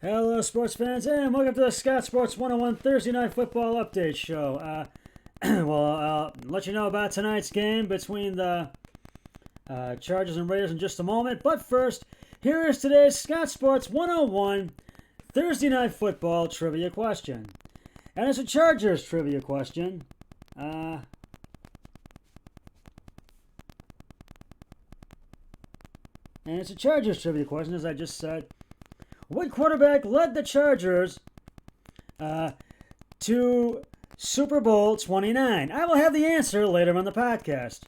Hello, sports fans, and welcome to the Scott Sports 101 Thursday Night Football Update Show. I'll let you know about tonight's game between the Chargers and Raiders in just a moment. But first, here is today's Scott Sports 101 Thursday Night Football Trivia Question. And it's a Chargers trivia question. And it's a Chargers trivia question, as I just said. What quarterback led the Chargers to Super Bowl 29? I will have the answer later on the podcast.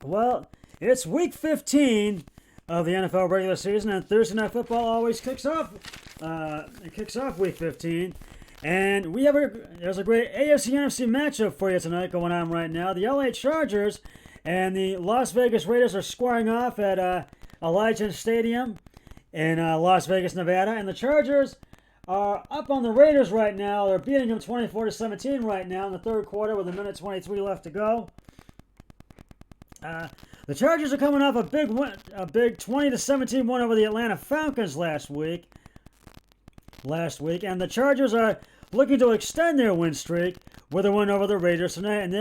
Well, it's Week 15 of the NFL regular season, and Thursday Night Football always kicks off. It kicks off Week 15, and there's a great AFC-NFC matchup for you tonight going on right now. The LA Chargers and the Las Vegas Raiders are squaring off at Allegiant Stadium in Las Vegas, Nevada, and the Chargers are up on the Raiders right now. They're beating them 24-17 right now in the third quarter with 1:23 left to go. The Chargers are coming off a big 20-17 win over the Atlanta Falcons last week, and the Chargers are looking to extend their win streak with a win over the Raiders tonight,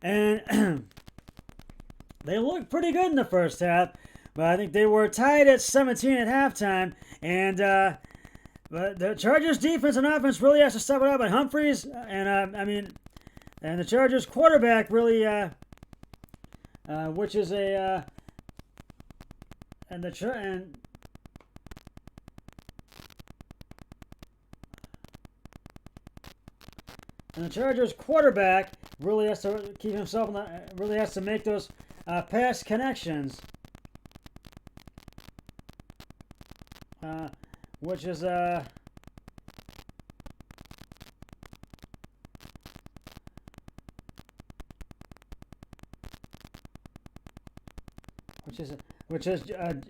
and they looked pretty good in the first half. But I think they were tied at 17 at halftime, and but the Chargers' defense and offense really has to step it up. And Humphreys and the Chargers' quarterback really, which is a and the Chargers' quarterback really has to keep himself really has to make those pass connections. Which is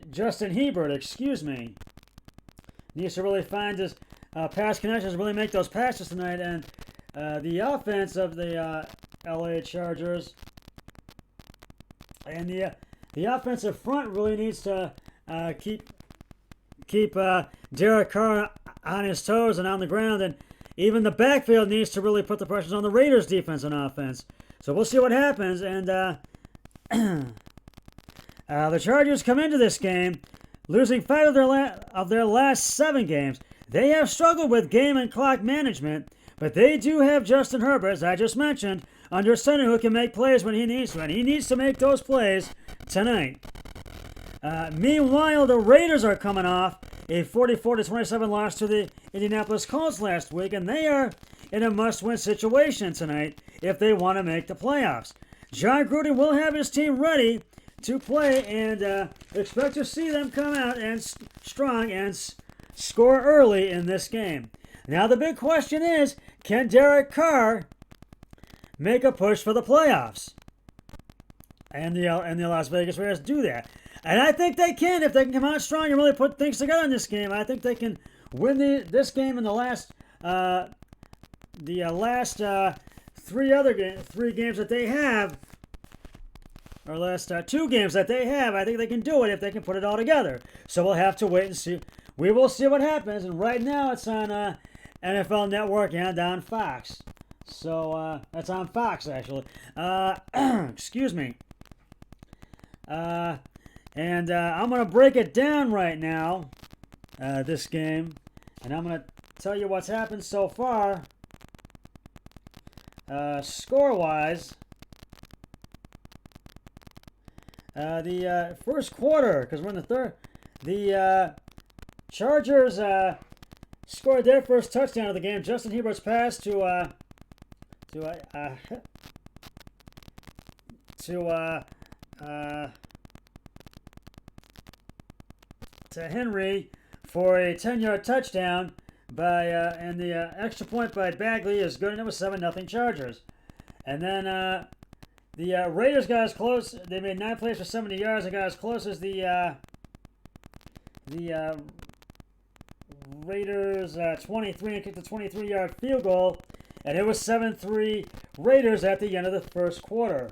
Justin Herbert, excuse me. Needs to really find his pass connections, really make those passes tonight, and the offense of the LA Chargers and the offensive front really needs to keep Derek Carr on his toes and on the ground, and even the backfield needs to really put the pressures on the Raiders' defense and offense. So we'll see what happens. And the Chargers come into this game losing 5 of their last 7 games. They have struggled with game and clock management, but they do have Justin Herbert, as I just mentioned, under center, who can make plays when he needs to, and he needs to make those plays tonight. Meanwhile, the Raiders are coming off a 44-27 loss to the Indianapolis Colts last week, and they are in a must-win situation tonight if they want to make the playoffs. John Gruden will have his team ready to play, and expect to see them come out and strong and score early in this game. Now, the big question is, can Derek Carr make a push for the playoffs? And the Las Vegas Raiders do that. And I think they can, if they can come out strong and really put things together in this game. I think they can win this game in the last 3 games that they have, or last 2 games that they have. I think they can do it if they can put it all together. So we'll have to wait and see. We will see what happens. And right now it's on NFL Network and on Fox. So that's on Fox, actually. Excuse me. And I'm going to break it down right now, this game, and I'm going to tell you what's happened so far, score-wise. The first quarter, because we're in the third, the Chargers scored their first touchdown of the game. Justin Herbert's pass to Henry for a 10-yard touchdown and the extra point by Bagley is good, and it was 7-0 Chargers. And then the Raiders got as close. They made 9 plays for 70 yards. They got as close as the Raiders 23 and kicked a 23-yard field goal, and it was 7-3 Raiders at the end of the first quarter.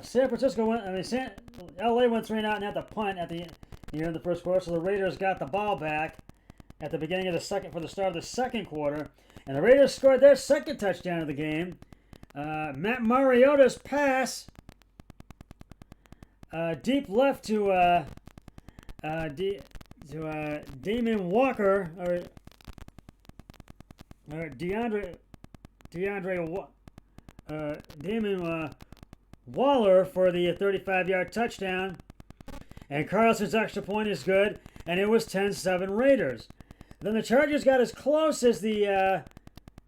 San Francisco went. LA went 3-0 and had to punt at the end of the first quarter. So the Raiders got the ball back at the beginning of the second for the start of the second quarter, and the Raiders scored their second touchdown of the game. Matt Mariota's pass deep left to Damon Walker or Damon Waller for the 35-yard touchdown, and Carlson's extra point is good, and it was 10-7 Raiders. Then the Chargers got as close as they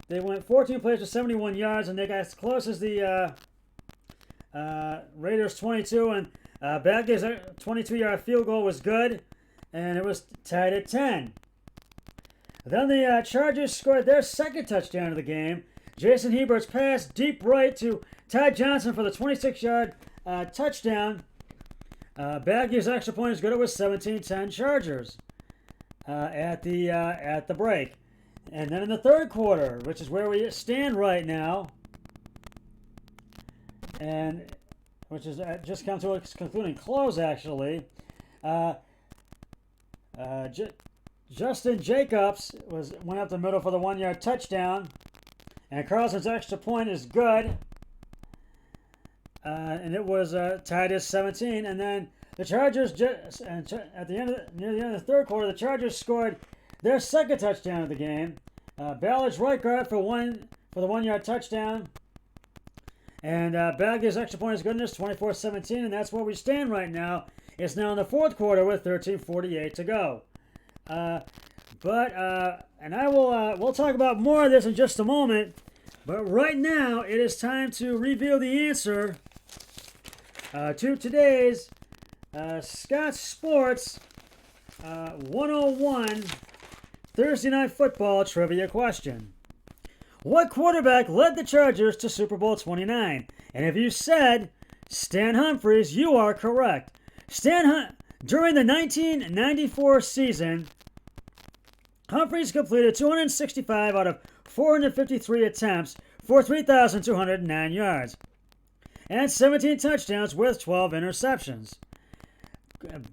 went 14 plays for 71 yards, and they got as close as the Raiders 22, and Bagge's 22-yard field goal was good, and it was tied at 10. Then the Chargers scored their second touchdown of the game. Jason Hebert's pass deep right to Ty Johnson for the 26-yard touchdown. Bagge's extra point is good. It was 17-10 Chargers at the break. And then in the third quarter, which is where we stand right now, and which is just come to a concluding close, actually. Justin Jacobs went up the middle for the 1-yard touchdown, and Carlson's extra point is good, and it was tied at 17. And then the Chargers near the end of the third quarter, the Chargers scored their second touchdown of the game. Ballard's right guard for the 1-yard touchdown. And Bagge's extra point is goodness, 24-17, and that's where we stand right now. It's now in the fourth quarter with 13:48 to go. We'll talk about more of this in just a moment. But right now, it is time to reveal the answer to today's Scott Sports 101 Thursday Night Football trivia question. What quarterback led the Chargers to Super Bowl 29? And if you said Stan Humphries, you are correct. During the 1994 season, Humphries completed 265 out of 453 attempts for 3,209 yards and 17 touchdowns with 12 interceptions.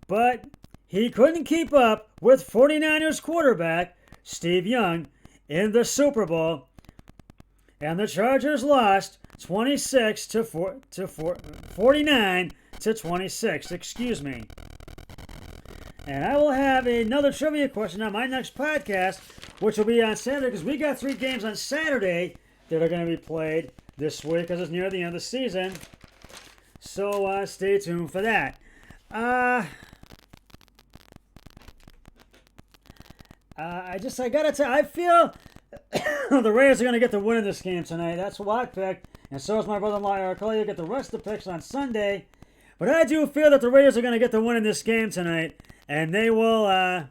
But he couldn't keep up with 49ers quarterback Steve Young in the Super Bowl, and the Chargers lost 49 to 26. Excuse me. And I will have another trivia question on my next podcast, which will be on Saturday, because we got 3 games on Saturday that are going to be played this week because it's near the end of the season. So stay tuned for that. I gotta tell, I feel the Raiders are going to get the win in this game tonight. That's what I picked, and so is my brother-in-law Eric. You'll get the rest of the picks on Sunday. But I do feel that the Raiders are going to get the win in this game tonight, and they will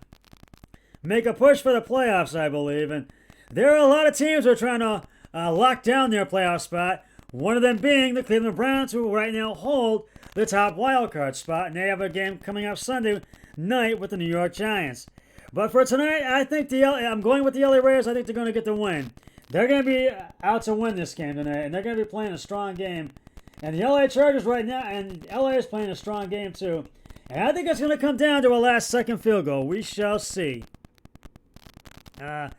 make a push for the playoffs, I believe. And there are a lot of teams who are trying to lock down their playoff spot, one of them being the Cleveland Browns, who right now hold the top wild card spot, and they have a game coming up Sunday night with the New York Giants. But for tonight, I think I'm going with the LA Raiders. I think they're going to get the win. They're going to be out to win this game tonight, and they're going to be playing a strong game. And the LA Chargers right now, and LA is playing a strong game too. And I think it's going to come down to a last-second field goal. We shall see. That's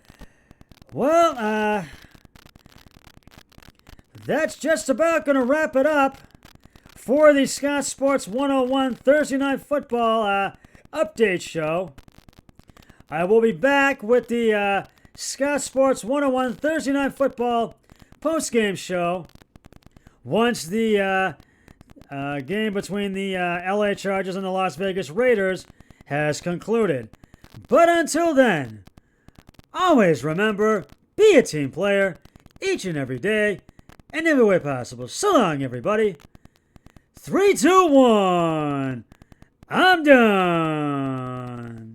just about going to wrap it up for the Scott Sports 101 Thursday Night Football update show. I will be back with the Scott Sports 101 Thursday Night Football post-game show once the game between the LA Chargers and the Las Vegas Raiders has concluded. But until then, always remember, be a team player each and every day and every way possible. So long, everybody. 3, 2, 1. I'm done.